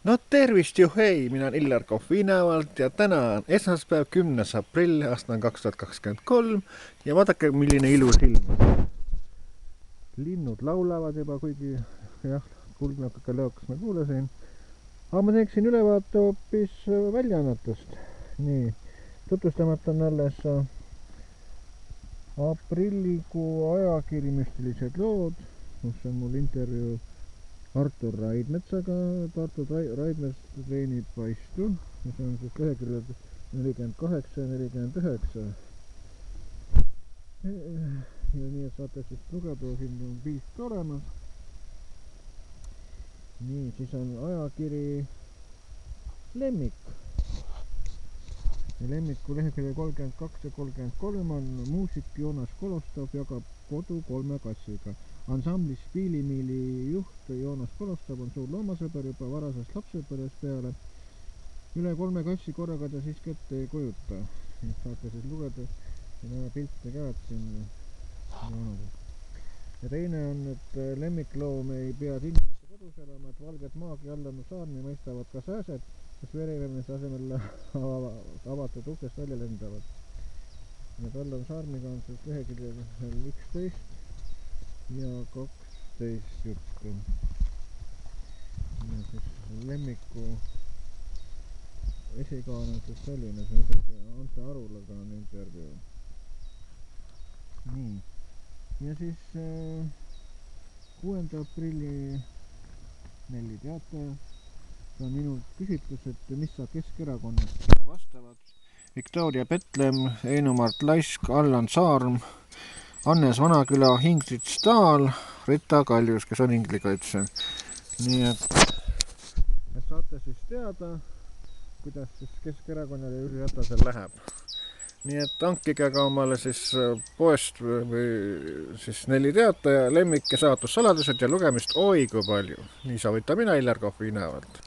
No tervist ju hei, minä olen Illar Kohvinavalt ja tänään esmaspäev 10. aprill aastal 2023 ja vaadake milline ilus ilm. Linnud laulavad juba, kuigi jah, kuldnäkuke lõokas ma kuulasin. Aga ma teeksin ülevaate hoopis väljaannetest. Nii, tutvustamata on alles aprillikuu ajakiri Müstilised lood, kus on mul intervjuu Artur Raidmetsaga. Artur Raidmets treenib vaistu, mis on siis leheküljed 48 ja 49. Ja nii, et saate siis lugeda, siin on pilt olemas. Nii, siis on ajakiri Lemmik. Ja Lemmiku lehekülje 32 ja 33 on muusik Joonas Kolostov jagab kodu 3 kassiga. Ansamblis Piilimiili juht Joonas Kolostov on suur loomasõber juba varasest lapsepõlvest peale. Üle 3 kassi korraga ta siiski ette ei kujuta. Saate siis lugeda ja näha pilte ka, et siin ja teine on, et lemmikloom ei pea tingimata kodus elama, et valget maagi allanud saarni mõistavad ka sääsed, kes verivenemise asemel avatud uksest välja lendavad. Ja tal on saarniga on siis leheküljel 11 ja 12 juttu. Ja siis Lemmiku esikaal on siis selline, on see Arulaga on intervjuu. Nii. Ja siis 6. aprilli 4 teatajad. See on minult küsitlus, et mis sa Keskerakonnast vastavad. Viktoria Petlem, Einu-Mart Laisk, Allan Saarm, Hannes Vanaküla, Ingrid Staal, Rita Kaljus, kes on inglikaitse. Nii et saate siis teada, kuidas siis Keskerakonnal ja Jüri Ratasel läheb. Nii et hankige ka omale siis poest või siis 4 teataja, Lemmik ja saatussaladused ja lugemist oi kui palju. Nii soovitan mina Illar Kohvinavalt.